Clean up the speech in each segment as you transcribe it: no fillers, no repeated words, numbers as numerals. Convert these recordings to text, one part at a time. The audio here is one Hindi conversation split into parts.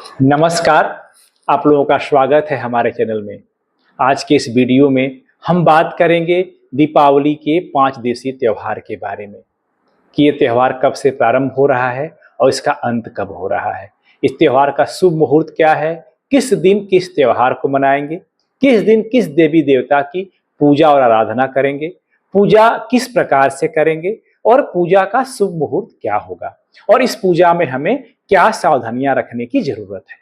नमस्कार। आप लोगों का स्वागत है हमारे चैनल में। आज के इस वीडियो में हम बात करेंगे दीपावली के 5 दिवसीय त्यौहार के बारे में कि ये त्यौहार कब से प्रारंभ हो रहा है और इसका अंत कब हो रहा है। इस त्यौहार का शुभ मुहूर्त क्या है, किस दिन किस त्यौहार को मनाएंगे, किस दिन किस देवी देवता की पूजा और आराधना करेंगे, पूजा किस प्रकार से करेंगे और पूजा का शुभ मुहूर्त क्या होगा और इस पूजा में हमें क्या सावधानियां रखने की जरूरत है।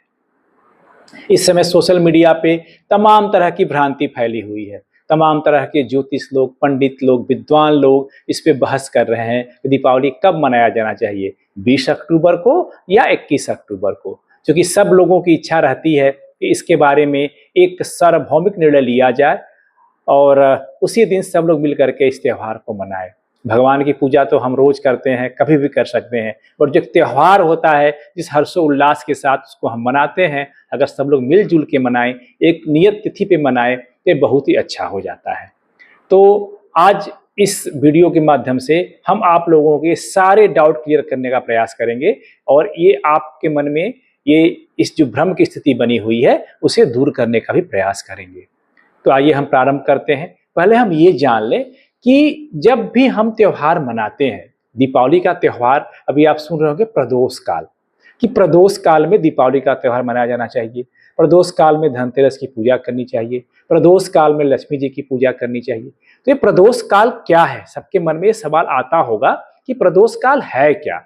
इस समय सोशल मीडिया पे तमाम तरह की भ्रांति फैली हुई है। तमाम तरह के ज्योतिष लोग, पंडित लोग, विद्वान लोग इस पे बहस कर रहे हैं कि दीपावली कब मनाया जाना चाहिए, 20 अक्टूबर को या 21 अक्टूबर को। क्योंकि सब लोगों की इच्छा रहती है कि इसके बारे में एक सार्वभौमिक निर्णय लिया जाए और उसी दिन सब लोग मिल करके इस त्यौहार को मनाएं। भगवान की पूजा तो हम रोज करते हैं, कभी भी कर सकते हैं, और जो त्यौहार होता है जिस हर्षोल्लास के साथ उसको हम मनाते हैं, अगर सब लोग मिलजुल के मनाएं, एक नियत तिथि पे मनाएं, तो ये बहुत ही अच्छा हो जाता है। तो आज इस वीडियो के माध्यम से हम आप लोगों के सारे डाउट क्लियर करने का प्रयास करेंगे और ये आपके मन में ये इस जो भ्रम की स्थिति बनी हुई है उसे दूर करने का भी प्रयास करेंगे। तो आइए हम प्रारंभ करते हैं। पहले हम ये जान लें कि जब भी हम त्यौहार मनाते हैं, दीपावली का त्यौहार अभी आप सुन रहे होंगे प्रदोष काल, कि प्रदोष काल में दीपावली का त्यौहार मनाया जाना चाहिए, प्रदोष काल में धनतेरस की पूजा करनी चाहिए, प्रदोष काल में लक्ष्मी जी की पूजा करनी चाहिए। तो ये प्रदोष काल क्या है, सबके मन में ये सवाल आता होगा कि प्रदोष काल है क्या।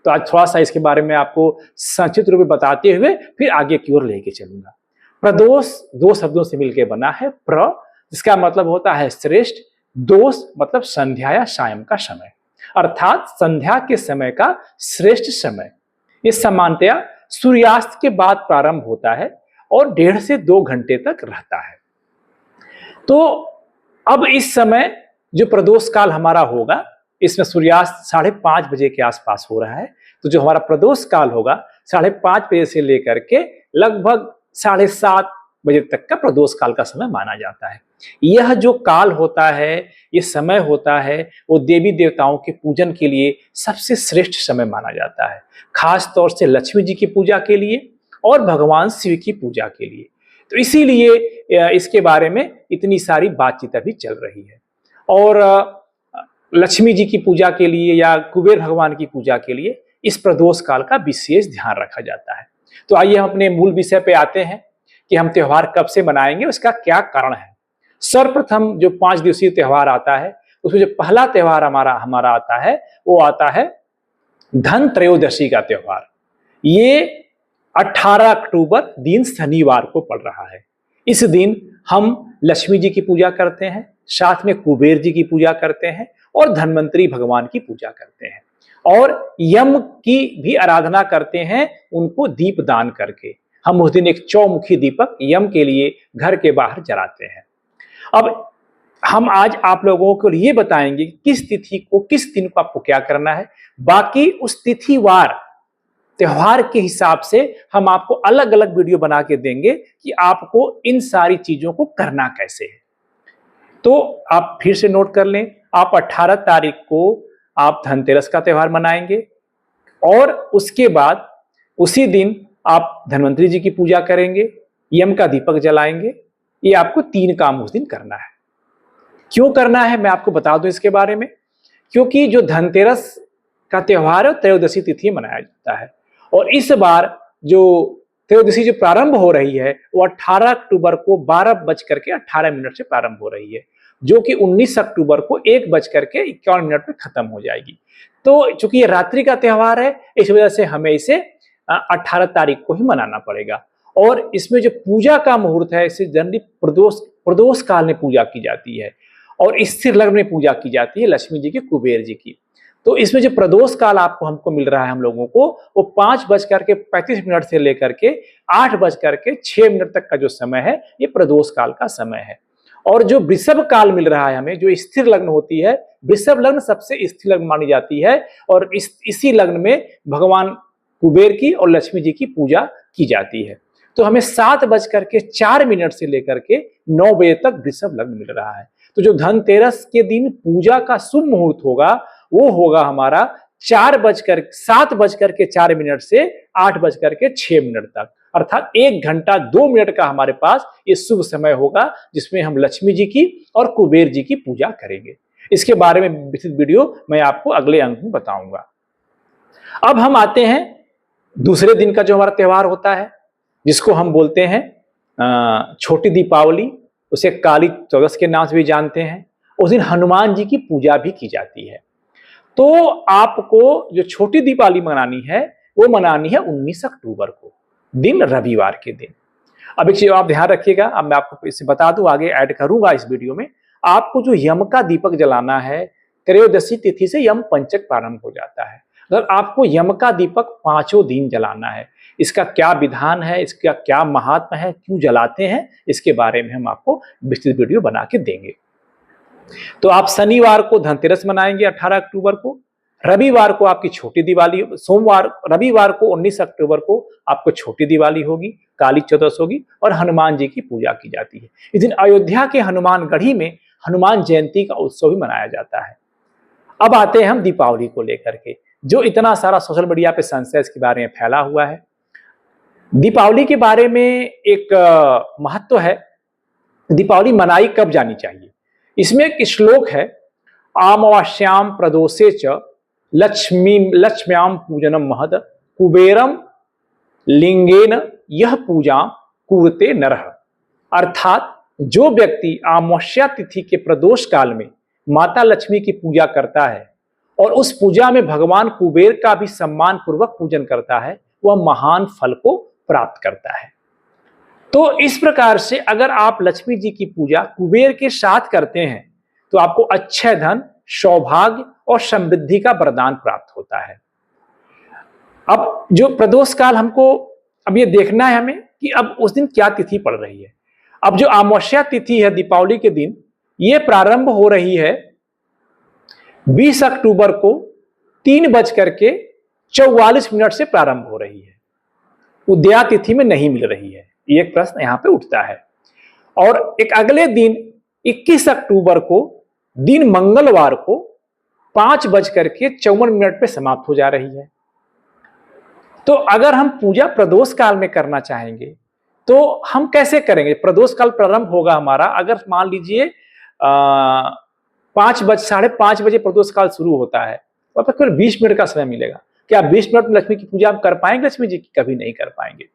तो आज थोड़ा सा इसके बारे में आपको संक्षिप्त रूप में बताते हुए फिर आगे की ओर लेके चलूंगा। प्रदोष दो शब्दों से मिलकर बना है। प्र जिसका मतलब होता है श्रेष्ठ, दोष मतलब संध्या या सायं का समय, अर्थात संध्या के समय का श्रेष्ठ समय। ये सामान्यतया सूर्यास्त के बाद प्रारंभ होता है और 1.5 से 2 घंटे तक रहता है। तो अब इस समय जो प्रदोष काल हमारा होगा, इसमें सूर्यास्त 5:30 बजे के आसपास हो रहा है। तो जो हमारा प्रदोष काल होगा 5:30 बजे से लेकर के लगभग 7:30 बजे तक का प्रदोष काल का समय माना जाता है। यह जो काल होता है, ये समय होता है, वो देवी देवताओं के पूजन के लिए सबसे श्रेष्ठ समय माना जाता है, खास तौर से लक्ष्मी जी की पूजा के लिए और भगवान शिव की पूजा के लिए। तो इसीलिए इसके बारे में इतनी सारी बातचीत अभी चल रही है। और लक्ष्मी जी की पूजा के लिए या कुबेर भगवान की पूजा के लिए इस प्रदोष काल का विशेष ध्यान रखा जाता है। तो आइए हम अपने मूल विषय पे आते हैं कि हम त्यौहार कब से मनाएंगे, उसका क्या कारण है। सर्वप्रथम जो 5 दिवसीय त्यौहार आता है, उसमें जो पहला त्यौहार हमारा आता है वो आता है धन त्रयोदशी का त्यौहार। ये 18 अक्टूबर दिन शनिवार को पड़ रहा है। इस दिन हम लक्ष्मी जी की पूजा करते हैं, साथ में कुबेर जी की पूजा करते हैं और धन्वंतरी भगवान की पूजा करते हैं और यम की भी आराधना करते हैं, उनको दीप दान करके। हम उस दिन एक चौमुखी दीपक यम के लिए घर के बाहर जलाते हैं। अब हम आज आप लोगों को ये बताएंगे कि किस तिथि को, किस दिन को आपको क्या करना है। बाकी उस तिथिवार त्योहार के हिसाब से हम आपको अलग अलग वीडियो बना के देंगे कि आपको इन सारी चीजों को करना कैसे है। तो आप फिर से नोट कर लें, आप 18 तारीख को आप धनतेरस का त्यौहार मनाएंगे और उसके बाद उसी दिन आप धन्वंतरी जी की पूजा करेंगे, यम का दीपक जलाएंगे। ये आपको 3 काम उस दिन करना है। क्यों करना है मैं आपको बता दूं इसके बारे में। क्योंकि जो धनतेरस का त्यौहार है त्रयोदशी तिथि मनाया जाता है और इस बार जो त्रयोदशी जो प्रारंभ हो रही है वो 18 अक्टूबर को 12:18 से प्रारंभ हो रही है, जो कि 19 अक्टूबर को 1:51 पे खत्म हो जाएगी। तो चूंकि ये रात्रि का त्यौहार है, इस वजह से हमें इसे 18 तारीख को ही मनाना पड़ेगा। और इसमें जो पूजा का मुहूर्त है, इसे जनरली प्रदोष काल में पूजा की जाती है और स्थिर लग्न में पूजा की जाती है लक्ष्मी जी की, कुबेर जी की। तो इसमें जो प्रदोष काल आपको हमको मिल रहा है हम लोगों को, वो 5:35 से लेकर के 8:06 तक का जो समय है, ये प्रदोष काल का समय है। और जो वृषभ काल मिल रहा है हमें, जो स्थिर लग्न होती है, वृषभ लग्न सबसे स्थिर लग्न मानी जाती है और इसी लग्न में भगवान कुबेर की और लक्ष्मी जी की पूजा की जाती है। तो हमें 7:04 से लेकर के 9 बजे तक वृषभ लग्न मिल रहा है। तो जो धनतेरस के दिन पूजा का शुभ मुहूर्त होगा वो होगा हमारा 7:04 से 8:06 तक, अर्थात 1 घंटा 2 मिनट का हमारे पास ये शुभ समय होगा जिसमें हम लक्ष्मी जी की और कुबेर जी की पूजा करेंगे। इसके बारे में विस्तृत वीडियो मैं आपको अगले अंक में बताऊंगा। अब हम आते हैं दूसरे दिन का जो हमारा त्योहार होता है, जिसको हम बोलते हैं छोटी दीपावली, उसे काली चौदस के नाम से भी जानते हैं। उस दिन हनुमान जी की पूजा भी की जाती है। तो आपको जो छोटी दीपावली मनानी है वो मनानी है 19 अक्टूबर को, दिन रविवार के दिन। अब एक चीज आप ध्यान रखिएगा, अब मैं आपको इसे बता दूं, आगे ऐड करूंगा इस वीडियो में। आपको जो यम का दीपक जलाना है, त्रयोदशी तिथि से यम पंचक प्रारंभ हो जाता है। अगर आपको यम का दीपक 5 दिन जलाना है, इसका क्या विधान है, इसका क्या महात्मा है, क्यों जलाते हैं, इसके बारे में हम आपको विस्तृत वीडियो बना के देंगे। तो आप शनिवार को धनतेरस मनाएंगे 18 अक्टूबर को, रविवार को आपकी छोटी दिवाली, रविवार को 19 अक्टूबर को आपको छोटी दिवाली होगी, काली चौदस होगी और हनुमान जी की पूजा की जाती है। इस दिन अयोध्या के हनुमानगढ़ी में हनुमान जयंती का उत्सव भी मनाया जाता है। अब आते हैं हम दीपावली को लेकर के, जो इतना सारा सोशल मीडिया पे संशय इसके बारे में फैला हुआ है। दीपावली के बारे में एक महत्व है, दीपावली मनाई कब जानी चाहिए। इसमें एक श्लोक है, अमावास्याम प्रदोषे च लक्ष्म्याम पूजनम महद कुबेरम लिंगेन यह पूजा कुरुते नरः। अर्थात जो व्यक्ति अमावस्या तिथि के प्रदोष काल में माता लक्ष्मी की पूजा करता है और उस पूजा में भगवान कुबेर का भी सम्मान पूर्वक पूजन करता है, वह महान फल को प्राप्त करता है। तो इस प्रकार से अगर आप लक्ष्मी जी की पूजा कुबेर के साथ करते हैं तो आपको अक्षय धन, सौभाग्य और समृद्धि का वरदान प्राप्त होता है। अब जो प्रदोष काल हमको अब ये देखना है हमें कि अब उस दिन क्या तिथि पड़ रही है। अब जो अमावस्या तिथि है दीपावली के दिन, ये प्रारंभ हो रही है 20 अक्टूबर को 3:44 से प्रारंभ हो रही है, उदया तिथि में नहीं मिल रही है। एक प्रश्न यहां पे उठता है। और एक अगले दिन 21 अक्टूबर को दिन मंगलवार को 5:54 पे समाप्त हो जा रही है। तो अगर हम पूजा प्रदोष काल में करना चाहेंगे तो हम कैसे करेंगे। प्रदोष काल प्रारंभ होगा हमारा, अगर मान लीजिए 5:30 बजे प्रदोष काल शुरू होता है, तो आपको केवल 20 मिनट का समय मिलेगा। क्या 20 मिनट में लक्ष्मी की पूजा आप कर पाएंगे लक्ष्मी जी की? कभी नहीं कर पाएंगे।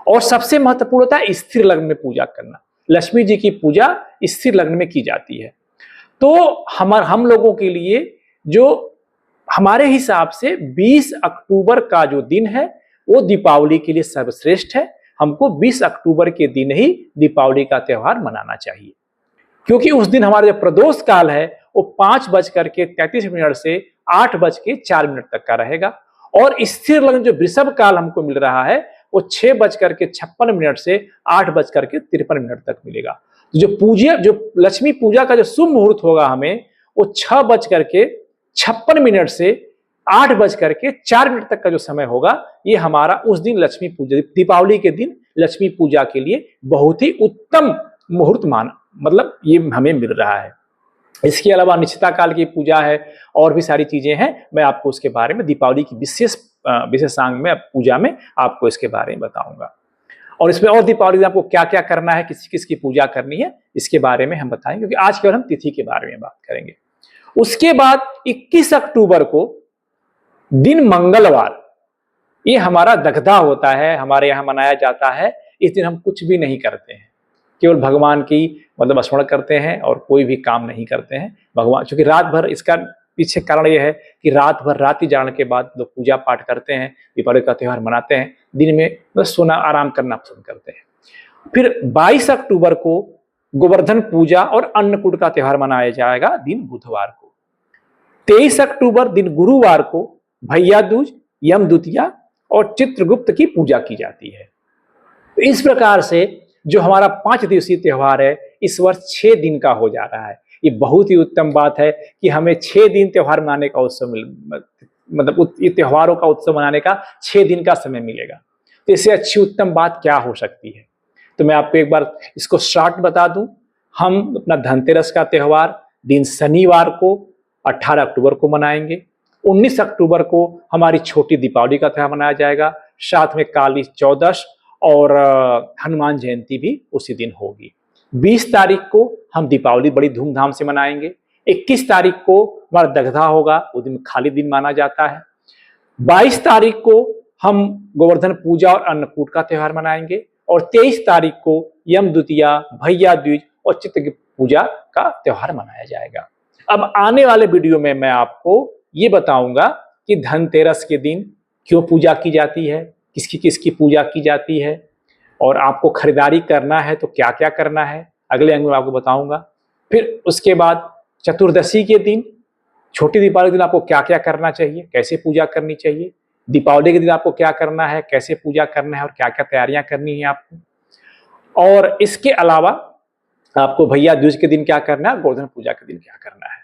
और सबसे महत्वपूर्ण होता है स्थिर लग्न में पूजा करना। लक्ष्मी जी की पूजा स्थिर लग्न में की जाती है। तो हम लोगों के लिए जो हमारे हिसाब से 20 अक्टूबर का जो दिन है वो दीपावली के लिए सर्वश्रेष्ठ है। हमको 20 अक्टूबर के दिन ही दीपावली का त्यौहार मनाना चाहिए, क्योंकि उस दिन हमारा जो प्रदोष काल है वो 5:33 से 8:04 तक का रहेगा। और स्थिर लग्न जो वृषभ काल हमको मिल रहा है वो 6:56 से 8:53 तक मिलेगा। जो लक्ष्मी पूजा का जो शुभ मुहूर्त होगा हमें, वो 6:56 से 8:04 तक का जो समय होगा, ये हमारा उस दिन लक्ष्मी पूजा, दीपावली के दिन लक्ष्मी पूजा के लिए बहुत ही उत्तम मुहूर्त मतलब ये हमें मिल रहा है। इसके अलावा निश्चिता काल की पूजा है और भी सारी चीजें हैं, मैं आपको उसके बारे में दीपावली की विशेषांग में पूजा में आपको इसके बारे में बताऊंगा। और इसमें और दीपावली में आपको क्या क्या करना है, किस किस की पूजा करनी है, इसके बारे में हम बताएंगे, क्योंकि आज केवल हम तिथि के बारे में बात करेंगे। उसके बाद 21 अक्टूबर को दिन मंगलवार, ये हमारा दग्धा होता है, हमारे यहाँ मनाया जाता है। इस दिन हम कुछ भी नहीं करते हैं, केवल भगवान की मतलब स्मरण करते हैं और कोई भी काम नहीं करते हैं। भगवान, क्योंकि रात भर, इसका पीछे कारण यह है कि रात भर रात्रि जागरण के बाद लोग पूजा पाठ करते हैं, दीपावली का त्यौहार मनाते हैं, दिन में बस सोना आराम करना पसंद करते हैं। फिर 22 अक्टूबर को गोवर्धन पूजा और अन्नकूट का त्यौहार मनाया जाएगा, दिन बुधवार को। 23 अक्टूबर दिन गुरुवार को भैया दूज, यम द्वितीया और चित्रगुप्त की पूजा की जाती है। तो इस प्रकार से जो हमारा 5 दिवसीय त्यौहार है इस वर्ष 6 दिन का हो जा रहा है। ये बहुत ही उत्तम बात है कि हमें 6 दिन त्यौहार मनाने का उत्सव मतलब ये त्योहारों का उत्सव मनाने का 6 दिन का समय मिलेगा। तो इससे अच्छी उत्तम बात क्या हो सकती है। तो मैं आपको एक बार इसको शॉर्ट बता दूं। हम अपना धनतेरस का त्यौहार दिन शनिवार को 18 अक्टूबर को मनाएंगे। 19 अक्टूबर को हमारी छोटी दीपावली का त्यौहार मनाया जाएगा, साथ में काली चौदस और हनुमान जयंती भी उसी दिन होगी। 20 तारीख को हम दीपावली बड़ी धूमधाम से मनाएंगे। 21 तारीख को हमारा दग्धा होगा, उस दिन खाली दिन माना जाता है। 22 तारीख को हम गोवर्धन पूजा और अन्नकूट का त्यौहार मनाएंगे और 23 तारीख को यम द्वितीया, भैया दूज और चित्र पूजा का त्यौहार मनाया जाएगा। अब आने वाले वीडियो में मैं आपको ये बताऊंगा कि धनतेरस के दिन क्यों पूजा की जाती है, किसकी किसकी पूजा की जाती है, और आपको खरीदारी करना है तो क्या क्या करना है, अगले अंग में आपको बताऊंगा। फिर उसके बाद चतुर्दशी के दिन, छोटी दीपावली के दिन आपको क्या क्या करना चाहिए, कैसे पूजा करनी चाहिए, दीपावली के दिन आपको क्या करना है, कैसे पूजा करना है और क्या क्या तैयारियां करनी है आपको। और इसके अलावा आपको भैया दूज के दिन क्या करना है, गोवर्धन पूजा के दिन क्या करना है।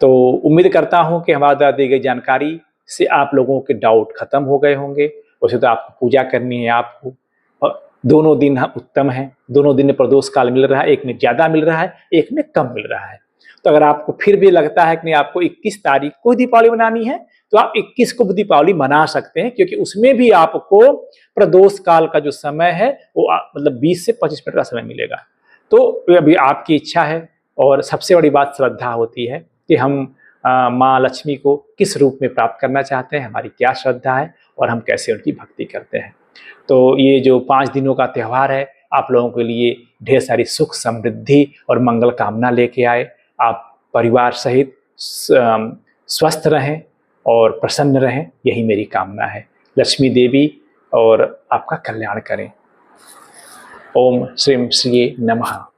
तो उम्मीद करता हूं कि हमारे द्वारा दी गई जानकारी से आप लोगों के डाउट खत्म हो गए होंगे। वैसे तो आपको पूजा करनी है आपको, और दोनों दिन उत्तम है, दोनों दिन में प्रदोष काल मिल रहा है, एक में ज़्यादा मिल रहा है, एक में कम मिल रहा है। तो अगर आपको फिर भी लगता है कि नहीं आपको 21 तारीख को दीपावली मनानी है, तो आप 21 को दीपावली मना सकते हैं, क्योंकि उसमें भी आपको प्रदोष काल का जो समय है वो मतलब 20 से 25 मिनट का समय मिलेगा। तो अभी आपकी इच्छा है, और सबसे बड़ी बात श्रद्धा होती है कि हम माँ लक्ष्मी को किस रूप में प्राप्त करना चाहते हैं, हमारी क्या श्रद्धा है और हम कैसे उनकी भक्ति करते हैं। तो ये जो 5 दिनों का त्यौहार है आप लोगों के लिए ढेर सारी सुख, समृद्धि और मंगल कामना लेके आए। आप परिवार सहित स्वस्थ रहें और प्रसन्न रहें, यही मेरी कामना है। लक्ष्मी देवी और आपका कल्याण करें। ओम श्रीम श्री नमः।